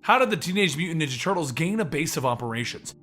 How did the Teenage Mutant Ninja Turtles gain a base of operations?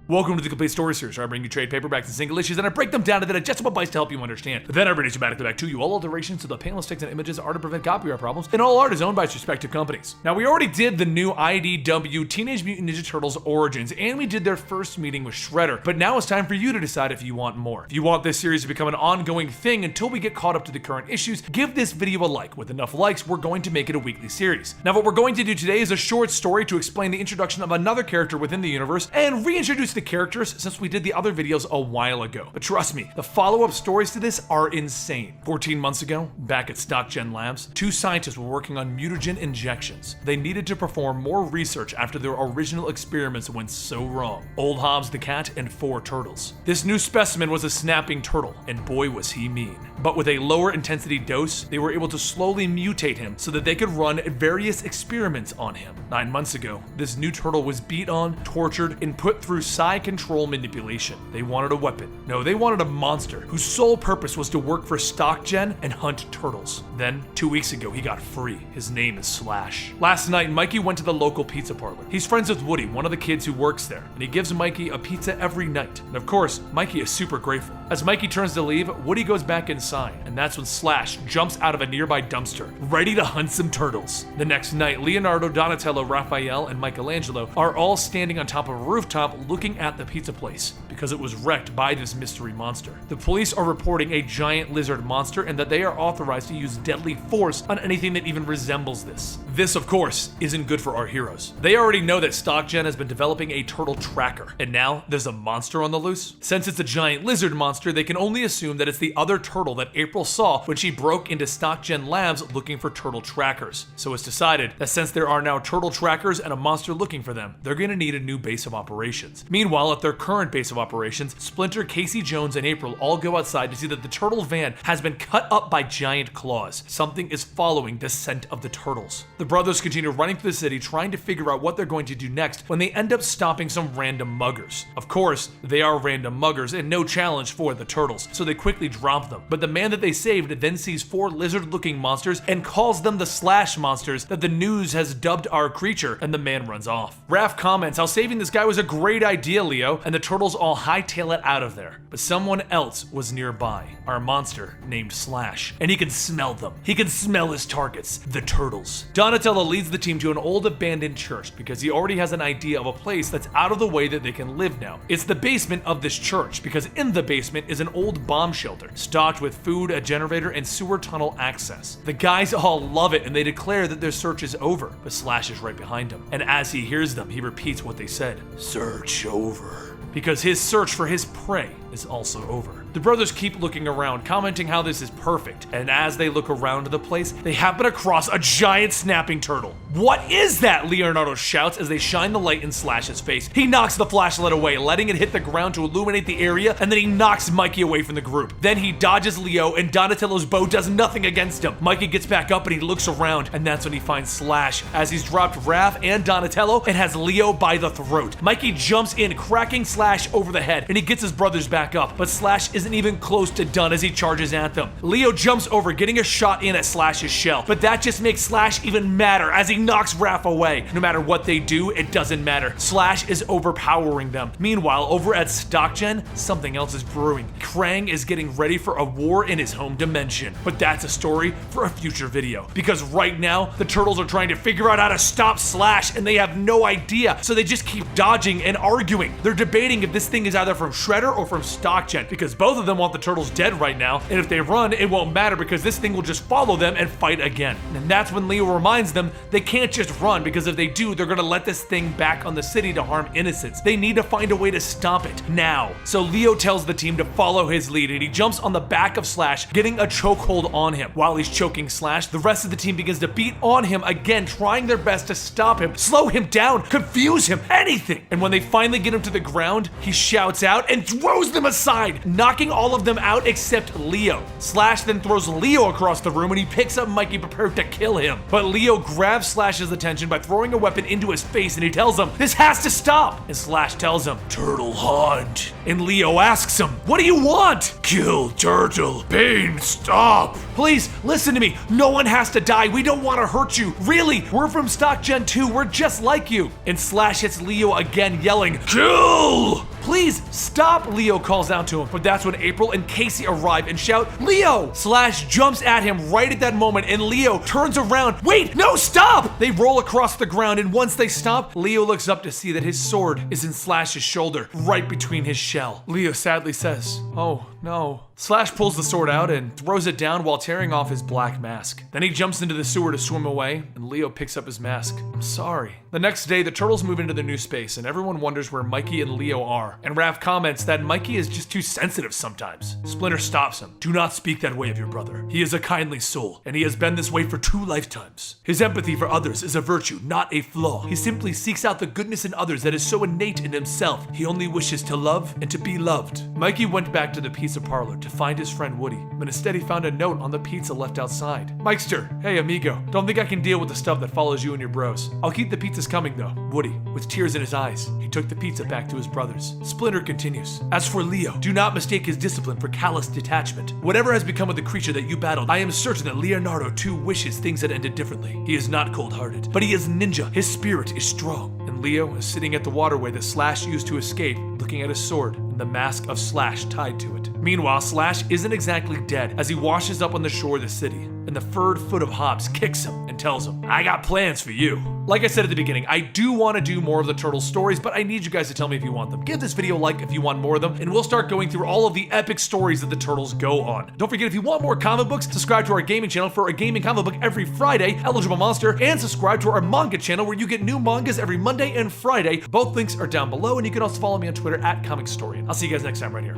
Welcome to the Complete Story Series, where I bring you trade paperbacks and single issues, and I break them down to the digestible bites to help you understand. Then I bring it dramatically back to you. All alterations to the panel sticks and images are to prevent copyright problems, and all art is owned by its respective companies. Now, we already did the new IDW Teenage Mutant Ninja Turtles Origins, and we did their first meeting with Shredder, but now it's time for you to decide if you want more. If you want this series to become an ongoing thing until we get caught up to the current issues, give this video a like. With enough likes, we're going to make it a weekly series. Now, what we're going to do today is a short story to explain the introduction of another character within the universe, and reintroduce the characters since we did the other videos a while ago. But trust me, the follow-up stories to this are insane. 14 months ago, back at StockGen Labs, two scientists were working on mutagen injections. They needed to perform more research after their original experiments went so wrong. Old Hobbs the cat and 4 turtles. This new specimen was a snapping turtle, and boy was he mean. But with a lower intensity dose, they were able to slowly mutate him so that they could run various experiments on him. 9 months ago, this new turtle was beat on, tortured, and put through psi control manipulation. They wanted a weapon. No, they wanted a monster whose sole purpose was to work for StockGen and hunt turtles. Then, 2 weeks ago, he got free. His name is Slash. Last night, Mikey went to the local pizza parlor. He's friends with Woody, one of the kids who works there, and he gives Mikey a pizza every night. And of course, Mikey is super grateful. As Mikey turns to leave, Woody goes back inside, and that's when Slash jumps out of a nearby dumpster, ready to hunt some turtles. The next night, Leonardo, Donatello, Raphael, and Michelangelo are all standing on top of a rooftop looking at the pizza place, because it was wrecked by this mystery monster. The police are reporting a giant lizard monster and that they are authorized to use deadly force on anything that even resembles this. This, of course, isn't good for our heroes. They already know that StockGen has been developing a turtle tracker, and now there's a monster on the loose. Since it's a giant lizard monster, they can only assume that it's the other turtle that April saw when she broke into StockGen Labs looking for turtle trackers. So it's decided that since there are now turtle trackers and a monster looking for them, they're gonna need a new base of operations. Meanwhile, at their current base of operations, Splinter, Casey Jones, and April all go outside to see that the turtle van has been cut up by giant claws. Something is following the scent of the turtles. The brothers continue running through the city trying to figure out what they're going to do next when they end up stopping some random muggers. Of course, they are random muggers and no challenge for the turtles, so they quickly drop them. But the man that they saved then sees 4 lizard-looking monsters and calls them the Slash monsters that the news has dubbed our creature, and the man runs off. Raph comments how saving this guy was a great idea, Leo, and the turtles all hightail it out of there. But someone else was nearby, our monster named Slash, and he can smell them. He can smell his targets, the turtles. Donatello leads the team to an old abandoned church because he already has an idea of a place that's out of the way that they can live now. It's the basement of this church because in the basement is an old bomb shelter, stocked with food, a generator, and sewer tunnel access. The guys all love it and they declare that their search is over, but Slash is right behind him. And as he hears them, he repeats what they said, "Search over," because his search for his prey is also over. The brothers keep looking around, commenting how this is perfect, and as they look around the place, they happen across a giant snapping turtle. "What is that?" Leonardo shouts as they shine the light in Slash's face. He knocks the flashlight away, letting it hit the ground to illuminate the area, and then he knocks Mikey away from the group. Then he dodges Leo, and Donatello's bow does nothing against him. Mikey gets back up and he looks around, and that's when he finds Slash, as he's dropped Raph and Donatello and has Leo by the throat. Mikey jumps in, cracking Slash over the head, and he gets his brothers back up, but Slash isn't even close to done as he charges at them. Leo jumps over, getting a shot in at Slash's shell, but that just makes Slash even madder as he knocks Raph away. No matter what they do, it doesn't matter. Slash is overpowering them. Meanwhile, over at StockGen, something else is brewing. Krang is getting ready for a war in his home dimension, but that's a story for a future video, because right now, the turtles are trying to figure out how to stop Slash, and they have no idea, so they just keep dodging and arguing. They're debating if this thing is either from Shredder or from StockGen, because both of them want the turtles dead right now, and if they run, it won't matter because this thing will just follow them and fight again. And that's when Leo reminds them they can't just run, because if they do, they're gonna let this thing back on the city to harm innocents. They need to find a way to stop it now. So Leo tells the team to follow his lead, and he jumps on the back of Slash, getting a chokehold on him. While he's choking Slash, the rest of the team begins to beat on him again, trying their best to stop him, slow him down, confuse him, anything. And when they finally get him to the ground, he shouts out and throws them aside, knocking knocking all of them out except Leo. Slash then throws Leo across the room and he picks up Mikey prepared to kill him. But Leo grabs Slash's attention by throwing a weapon into his face and he tells him, "This has to stop!" And Slash tells him, "Turtle hunt." And Leo asks him, "What do you want?" "Kill Turtle. Pain, stop." "Please, listen to me. No one has to die. We don't want to hurt you. Really, we're from Stock Gen 2. We're just like you." And Slash hits Leo again, yelling, "Kill!" "Please, stop," Leo calls out to him. But that's when April and Casey arrive and shout, "Leo!" Slash jumps at him right at that moment and Leo turns around. "Wait, no, stop!" They roll across the ground and once they stop, Leo looks up to see that his sword is in Slash's shoulder, right between his shell. Leo sadly says, "Oh, no." Slash pulls the sword out and throws it down while tearing off his black mask. Then he jumps into the sewer to swim away, and Leo picks up his mask. "I'm sorry." The next day, the Turtles move into the new space, and everyone wonders where Mikey and Leo are. And Raph comments that Mikey is just too sensitive sometimes. Splinter stops him. "Do not speak that way of your brother. He is a kindly soul, and he has been this way for 2 lifetimes. His empathy for others is a virtue, not a flaw. He simply seeks out the goodness in others that is so innate in himself. He only wishes to love and to be loved." Mikey went back to the pizza parlor to find his friend Woody, but instead he found a note on the pizza left outside. "Mikester, hey amigo, don't think I can deal with the stuff that follows you and your bros. I'll keep the pizzas coming though." Woody, with tears in his eyes, he took the pizza back to his brothers. Splinter continues, "As for Leo, do not mistake his discipline for callous detachment. Whatever has become of the creature that you battled, I am certain that Leonardo too wishes things had ended differently. He is not cold-hearted, but he is ninja. His spirit is strong." And Leo is sitting at the waterway that Slash used to escape, looking at his sword and the mask of Slash tied to it. Meanwhile, Slash isn't exactly dead as he washes up on the shore of the city, and the furred foot of Hobbs kicks him and tells him, "I got plans for you." Like I said at the beginning, I do want to do more of the Turtles stories, but I need you guys to tell me if you want them. Give this video a like if you want more of them, and we'll start going through all of the epic stories that the Turtles go on. Don't forget, if you want more comic books, subscribe to our gaming channel for a gaming comic book every Friday, Eligible Monster, and subscribe to our manga channel where you get new mangas every Monday and Friday. Both links are down below, and you can also follow me on Twitter at Comicstorian. I'll see you guys next time right here.